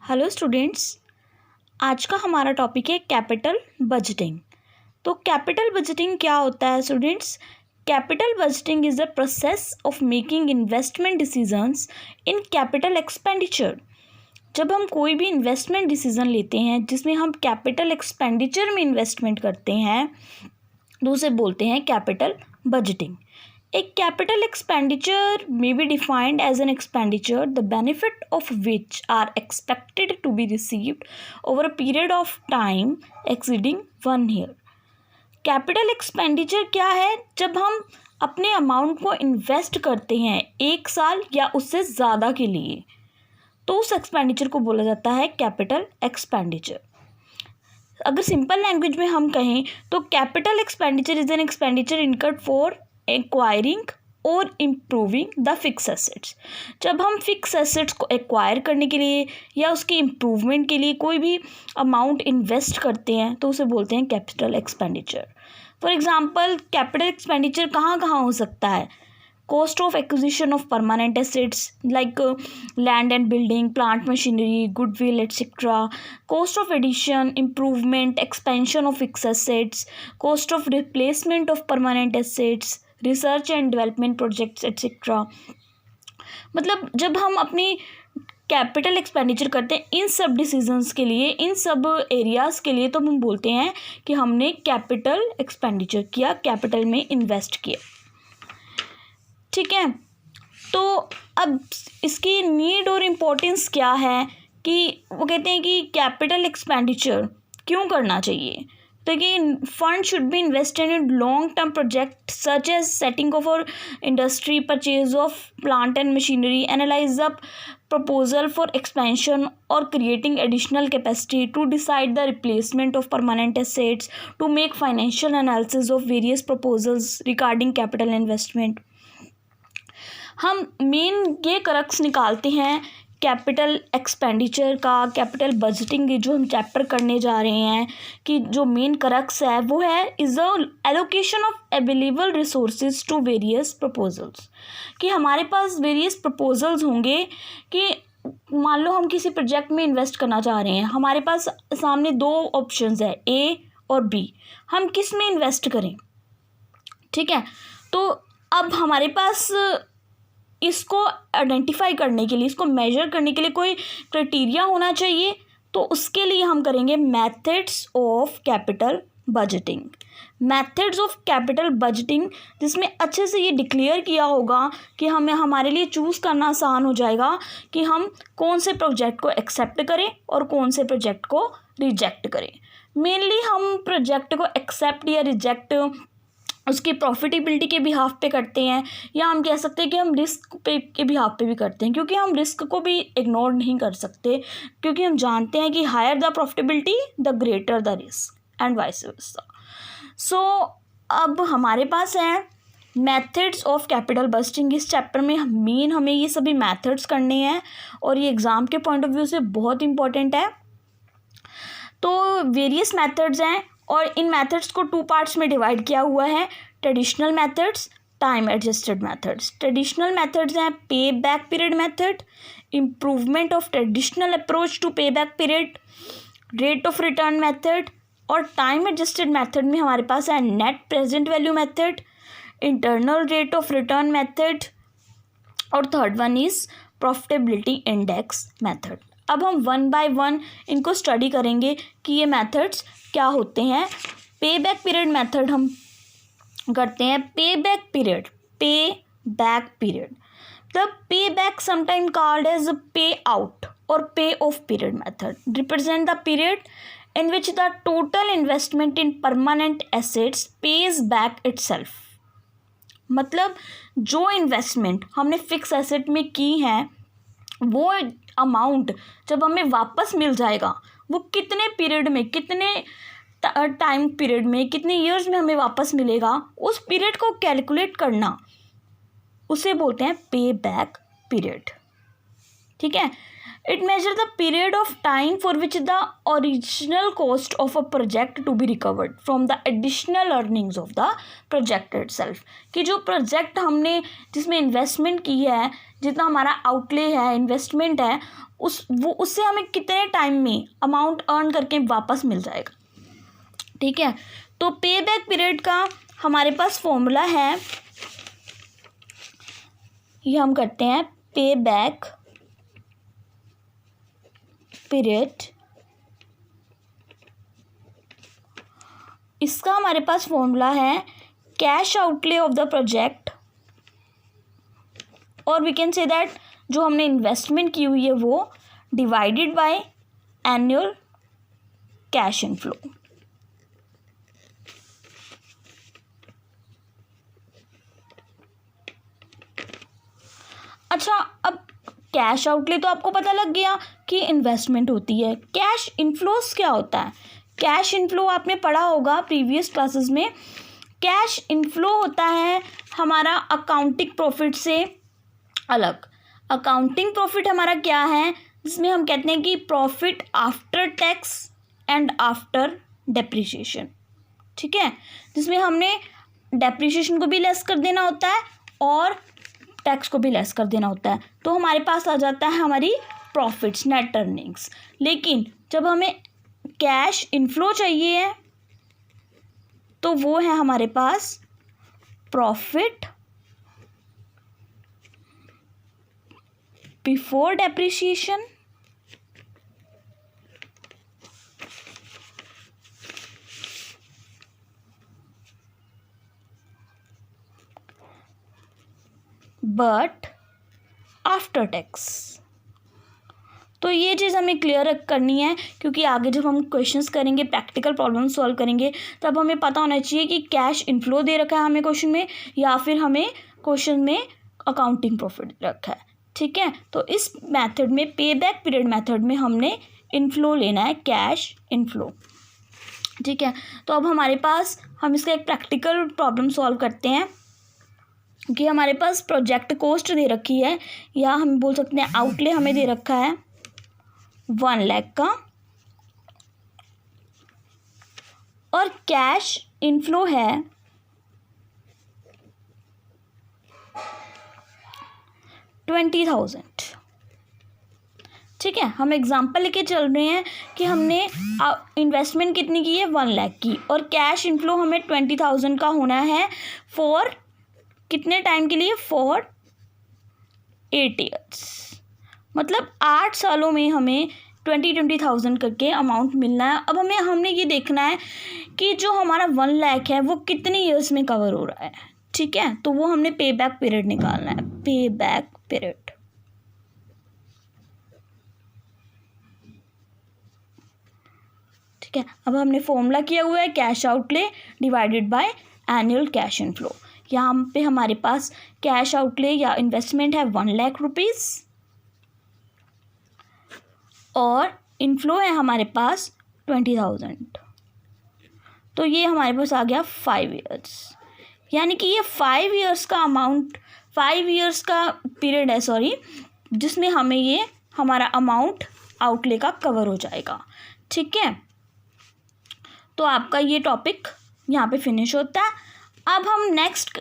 Hello students, आज का हमारा टॉपिक है कैपिटल बजटिंग। तो कैपिटल बजटिंग क्या होता है students? Capital budgeting is the process of making investment decisions in capital expenditure. जब हम कोई भी इन्वेस्टमेंट डिसीजन लेते हैं जिसमें हम कैपिटल एक्सपेंडिचर में इन्वेस्टमेंट करते हैं तो उसे बोलते हैं capital budgeting. A capital expenditure may be defined as an expenditure the benefit of which are expected to be received over a period of time exceeding 1 year. Capital expenditure क्या है? जब हम अपने अमाउंट को इन्वेस्ट करते हैं 1 साल या उससे ज़्यादा के लिए, तो उस एक्सपेंडिचर को बोला जाता है कैपिटल एक्सपेंडिचर। अगर सिंपल लैंग्वेज में हम कहें तो capital expenditure is an expenditure incurred for acquiring और इम्प्रूविंग द फिक्स एसेट्स। जब हम फिक्स एसेट्स को एक्वायर करने के लिए या उसकी इम्प्रूवमेंट के लिए कोई भी अमाउंट इन्वेस्ट करते हैं तो उसे बोलते हैं capital expenditure. For example, capital expenditure कहाँ कहाँ हो सकता है? Cost of acquisition of permanent assets like land and building, plant machinery, goodwill etcetera, cost of addition, improvement, expansion of fix assets, cost of replacement of permanent assets, research and development projects etcetera. मतलब जब हम अपनी capital expenditure करते हैं इन सब decisions के लिए, इन सब एरियाज़ के लिए, तो हम बोलते हैं कि हमने कैपिटल एक्सपेंडिचर किया, कैपिटल में इन्वेस्ट किया। ठीक है, तो अब इसकी नीड और इम्पोर्टेंस क्या है कि वो कहते हैं कि कैपिटल एक्सपेंडिचर क्यों करना चाहिए? तो कि fund should be invested in long term project such as setting of or industry, purchase of plant and machinery, analyse the proposal for expansion or creating additional capacity, to decide the replacement of permanent assets, to make financial analysis of various proposals regarding capital investment। हम main ये crux निकालते हैं capital expenditure का, capital budgeting जो हम chapter करने जा रहे हैं कि जो मेन क्रक्स है वो है is the allocation of available resources to various proposals. कि हमारे पास वेरियस प्रपोजल्स होंगे कि मान लो हम किसी प्रोजेक्ट में इन्वेस्ट करना चाह रहे हैं, हमारे पास सामने 2 ऑप्शंस है, ए और बी। हम किस में इन्वेस्ट करें? ठीक है, तो अब हमारे पास इसको आइडेंटिफाई करने के लिए, इसको मेजर करने के लिए कोई क्राइटेरिया होना चाहिए। तो उसके लिए हम करेंगे methods of capital budgeting. Methods of capital budgeting जिसमें अच्छे से ये डिक्लेयर किया होगा कि हमें हमारे लिए चूज़ करना आसान हो जाएगा कि हम कौन से प्रोजेक्ट को एक्सेप्ट करें और कौन से प्रोजेक्ट को रिजेक्ट करें। मेनली हम प्रोजेक्ट को एक्सेप्ट या रिजेक्ट उसकी प्रॉफिटेबिलिटी के बिहाफ पे करते हैं, या हम कह सकते हैं कि हम रिस्क पे के बिहाफ पे भी करते हैं, क्योंकि हम रिस्क को भी इग्नोर नहीं कर सकते, क्योंकि हम जानते हैं कि higher the profitability the greater the risk and vice versa. So अब हमारे पास है मेथड्स ऑफ कैपिटल बजटिंग। इस चैप्टर में मेन हमें ये सभी मेथड्स करने हैं और ये एग्ज़ाम के पॉइंट ऑफ व्यू से बहुत इंपॉर्टेंट है। तो वेरियस मेथड्स हैं और इन मेथड्स को 2 पार्ट्स में डिवाइड किया हुआ है, traditional methods, time adjusted methods. Traditional methods हैं pay back period method, improvement of traditional approach to pay back period, rate of return method. और टाइम एडजस्टेड मेथड में हमारे पास है net present value method, internal rate of return method, और third one is profitability index method. अब हम 1 bye 1 इनको study करेंगे कि ये मेथड्स क्या होते हैं। पे बैक पीरियड मेथड हम करते हैं। Pay back period the pay back sometime called as pay out और pay off period method represent the period in which the total investment in permanent assets pays back itself. मतलब जो investment हमने fix asset में की है वो amount जब हमें वापस मिल जाएगा वो कितने पीरियड में, कितने टाइम पीरियड में, कितने ईयर्स में हमें वापस मिलेगा, उस पीरियड को कैलकुलेट करना, उसे बोलते हैं पे बैक पीरियड। ठीक है, It measures the period of time for which the original cost of a project to be recovered from the additional earnings of the project itself. कि जो प्रोजेक्ट हमने जिसमें इन्वेस्टमेंट की है, जितना हमारा आउटले है, इन्वेस्टमेंट है, उससे हमें कितने टाइम में अमाउंट अर्न करके वापस मिल जाएगा. ठीक है. तो पे बैक पीरियड का हमारे पास फॉर्मूला है, ये हम करते हैं पे बैक पीरियड. इसका हमारे पास फॉर्मूला है cash outlay of the project, और वी कैन से दैट जो हमने इन्वेस्टमेंट की हुई है वो divided by annual cash inflow. अच्छा, अब कैश आउटले तो आपको पता लग गया कि इन्वेस्टमेंट होती है. कैश इनफ्लोस क्या होता है? कैश इनफ्लो आपने पढ़ा होगा प्रीवियस क्लासेस में. कैश इनफ्लो होता है हमारा अकाउंटिंग प्रॉफिट से अलग. अकाउंटिंग प्रॉफिट हमारा क्या है, जिसमें हम कहते हैं कि profit after tax and after depreciation. ठीक है, जिसमें हमने डेप्रिसिएशन को भी लेस कर देना होता है और टैक्स को भी लेस कर देना होता है. तो हमारे पास आ जाता है हमारी प्रॉफिट्स, नेट अर्निंग्स. लेकिन जब हमें कैश इनफ्लो चाहिए है तो वो है हमारे पास profit before depreciation but after tax. तो ये चीज़ हमें क्लियर करनी है, क्योंकि आगे जब हम क्वेश्चंस करेंगे, प्रैक्टिकल प्रॉब्लम सॉल्व करेंगे, तब हमें पता होना चाहिए कि कैश इनफ्लो दे रखा है हमें क्वेश्चन में, या फिर हमें क्वेश्चन में अकाउंटिंग प्रॉफिट दे रखा है. ठीक है, तो इस मेथड में, पे बैक पीरियड मेथड में हमने इनफ्लो लेना है, कैश इनफ्लो. ठीक है, तो अब हमारे पास, हम इसका एक प्रैक्टिकल प्रॉब्लम सॉल्व करते हैं कि हमारे पास प्रोजेक्ट कॉस्ट दे रखी है, या हम बोल सकते हैं आउटले हमें दे रखा है 1 लाख का, और कैश इनफ्लो है 20,000. ठीक है, हम एग्जांपल लेके चल रहे हैं कि हमने इन्वेस्टमेंट कितनी की है, 1 लाख की, और कैश इनफ्लो हमें 20,000 का होना है फॉर कितने टाइम के लिए, फॉर 8 ईयर्स. मतलब 8 सालों में हमें 20,000 करके अमाउंट मिलना है. अब हमने ये देखना है कि जो हमारा 1 लाख है वो कितने ईयर्स में कवर हो रहा है. ठीक है, तो वो हमने पे बैक पीरियड निकालना है, पे बैक पीरियड. ठीक है, अब हमने फॉर्मूला किया हुआ है cash outlay divided by annual cash inflow. यहाँ पे हमारे पास कैश आउटले या इन्वेस्टमेंट है 1 लाख रुपीज़, और इनफ्लो है हमारे पास 20,000. तो ये हमारे पास आ गया 5 ईयर्स. यानी कि ये 5 ईयर्स का अमाउंट, 5 ईयर्स का पीरियड है, सॉरी, जिसमें हमें ये हमारा अमाउंट आउटले का कवर हो जाएगा. ठीक है, तो आपका ये टॉपिक यहाँ पे फिनिश होता है. अब हम नेक्स्ट